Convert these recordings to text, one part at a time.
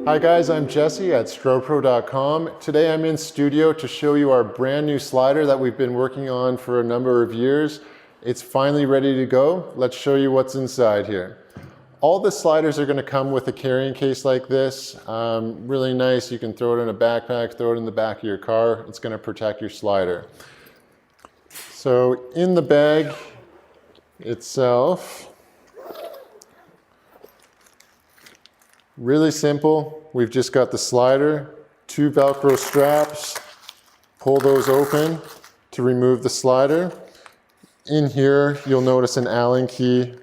Hi guys, I'm Jesse at Strobepro.com. Today I'm in studio to show you our brand new slider that we've been working on for a number of years. It's finally ready to go. Let's show you what's inside here. All the sliders are going to come with a carrying case like this. Really nice. You can throw it in a backpack, throw it in the back of your car. It's going to protect your slider. So in the bag itself, really simple. We've just got the slider, two Velcro straps. Pull those open to remove the slider. In here, you'll notice an Allen key,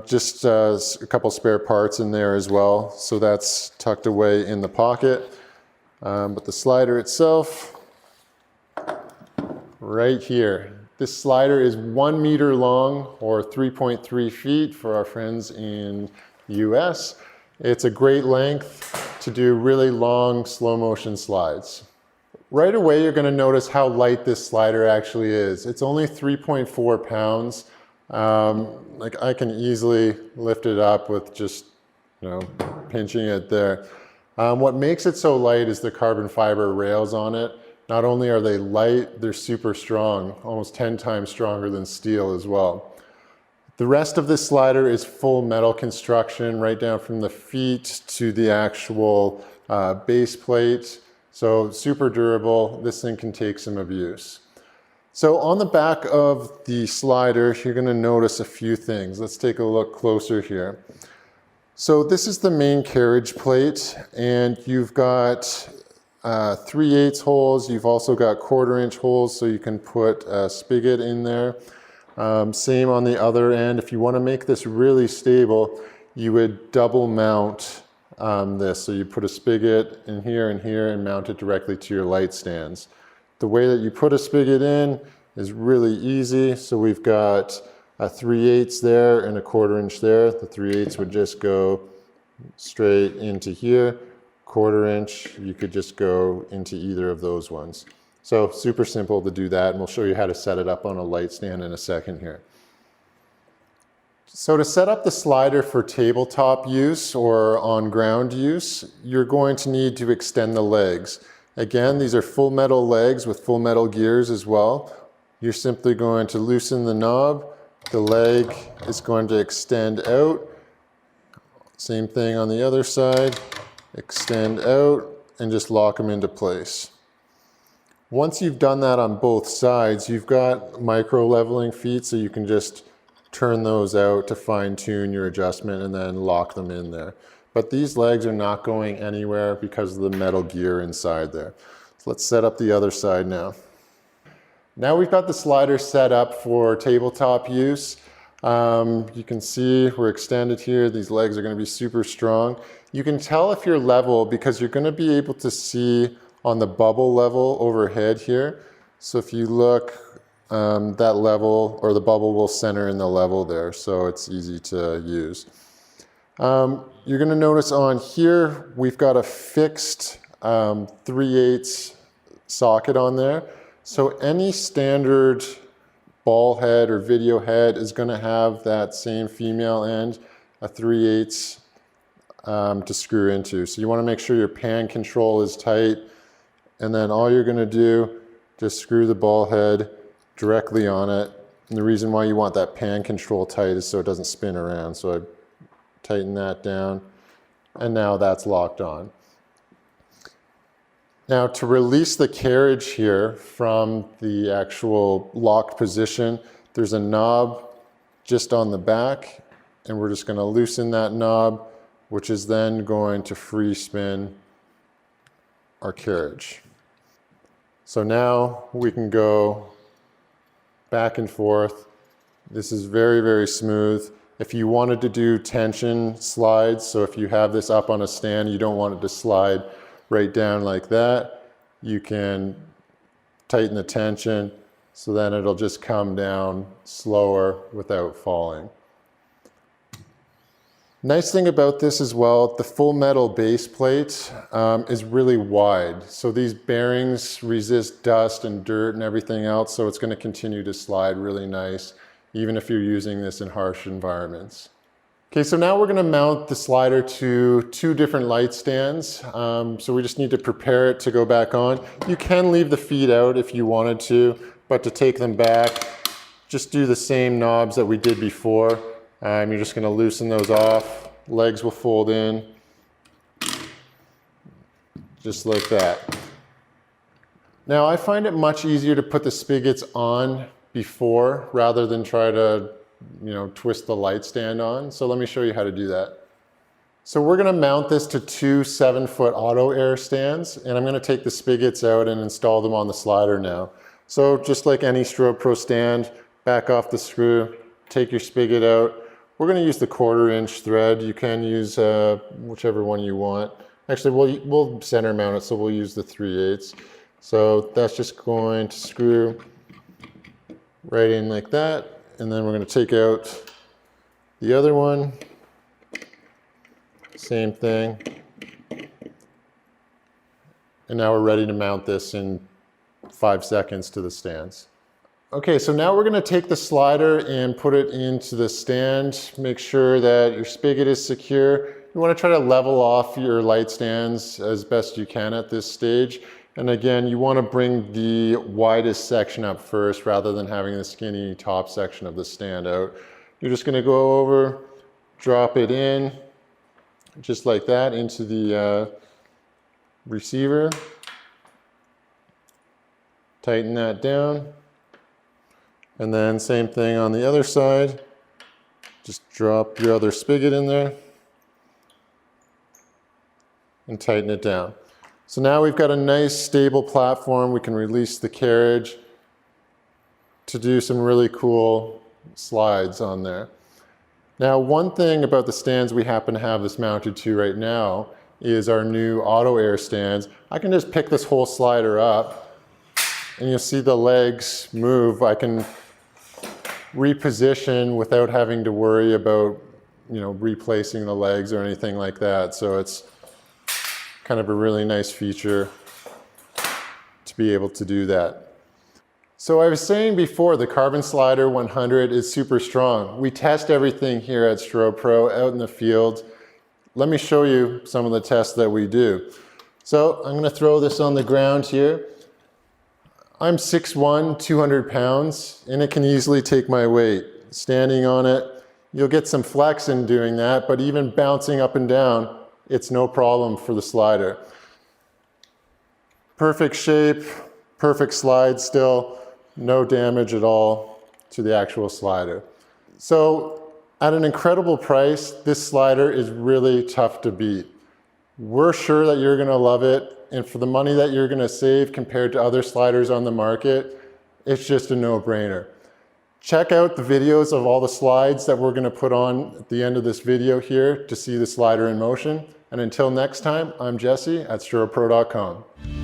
just a couple spare parts in there as well. So that's tucked away in the pocket. But the slider itself, right here. This slider is 1 meter long, or 3.3 feet for our friends in the US. It's a great length to do really long slow motion slides. Right away you're going to notice how light this slider actually is. It's only 3.4 pounds. Like I can easily lift it up with just pinching it there. What makes it so light is the carbon fiber rails on it. Not only are they light, they're super strong, almost 10 times stronger than steel as well. The rest of this slider is full metal construction, right down from the feet to the actual base plate. So super durable. This thing can take some abuse. So on the back of the slider, you're going to notice a few things. Let's take a look closer here. So this is the main carriage plate, and you've got 3/8 holes. You've also got 1/4 inch holes, so you can put a spigot in there. Same on the other end. If you want to make this really stable, you would double mount this. So you put a spigot in here and mount it directly to your light stands. The way that you put a spigot in is really easy. So we've got a 3/8 there and a 1/4 inch there. The 3/8 would just go straight into here. 1/4 inch, you could just go into either of those ones. So super simple to do that, and we'll show you how to set it up on a light stand in a second here. So to set up the slider for tabletop use or on ground use, you're going to need to extend the legs. Again, these are full metal legs with full metal gears as well. You're simply going to loosen the knob. The leg is going to extend out. Same thing on the other side. Extend out and just lock them into place. Once you've done that on both sides, you've got micro leveling feet, so you can just turn those out to fine tune your adjustment and then lock them in there. But these legs are not going anywhere because of the metal gear inside there. So let's set up the other side now. Now we've got the slider set up for tabletop use. You can see we're extended here. These legs are going to be super strong. You can tell if you're level because you're going to be able to see on the bubble level overhead here. So if you look, that level or the bubble will center in the level there, so it's easy to use. You're going to notice on here we've got a fixed 3/8 socket on there. So any standard ball head or video head is going to have that same female end, a 3/8 to screw into. So you want to make sure your pan control is tight. And then all you're going to do, just screw the ball head directly on it. And the reason why you want that pan control tight is so it doesn't spin around. So I tighten that down, and now that's locked on. Now to release the carriage here from the actual locked position, there's a knob just on the back, and we're just going to loosen that knob, which is then going to free spin our carriage. So now we can go back and forth. This is very, very smooth. If you wanted to do tension slides, so if you have this up on a stand, you don't want it to slide right down like that, you can tighten the tension so then it'll just come down slower without falling. Nice thing about this as well, the full metal base plate is really wide. So these bearings resist dust and dirt and everything else, so it's going to continue to slide really nice, even if you're using this in harsh environments. Okay, so now we're going to mount the slider to two different light stands. So we just need to prepare it to go back on. You can leave the feet out if you wanted to, but to take them back, just do the same knobs that we did before. You're just going to loosen those off. Legs will fold in, just like that. Now I find it much easier to put the spigots on before rather than try to twist the light stand on. So let me show you how to do that. So we're going to mount this to two 7-foot auto air stands, and I'm going to take the spigots out and install them on the slider now. So just like any Strobepro stand, back off the screw, take your spigot out. We're going to use the 1/4-inch thread. You can use whichever one you want. Actually, we'll center mount it, so we'll use the 3/8. So that's just going to screw right in like that. And then we're going to take out the other one. Same thing. And now we're ready to mount this in 5 seconds to the stands. Okay, so now we're going to take the slider and put it into the stand. Make sure that your spigot is secure. You want to try to level off your light stands as best you can at this stage. And again, you want to bring the widest section up first rather than having the skinny top section of the stand out. You're just going to go over, drop it in, just like that, into the receiver. Tighten that down. And then same thing on the other side. Just drop your other spigot in there and tighten it down. So now we've got a nice stable platform. We can release the carriage to do some really cool slides on there. Now, one thing about the stands we happen to have this mounted to right now is our new auto air stands. I can just pick this whole slider up and you'll see the legs move. I can reposition without having to worry about, replacing the legs or anything like that. So it's kind of a really nice feature to be able to do that. So I was saying before, the Carbon Slider 100 is super strong. We test everything here at Strobepro out in the field. Let me show you some of the tests that we do. So I'm going to throw this on the ground here. I'm 6'1", 200 pounds, and it can easily take my weight. Standing on it, you'll get some flex in doing that, but even bouncing up and down, it's no problem for the slider. Perfect shape, perfect slide still, no damage at all to the actual slider. So at an incredible price, this slider is really tough to beat. We're sure that you're gonna love it, and for the money that you're gonna save compared to other sliders on the market, it's just a no-brainer. Check out the videos of all the slides that we're gonna put on at the end of this video here to see the slider in motion. And until next time, I'm Jesse at Strobepro.com.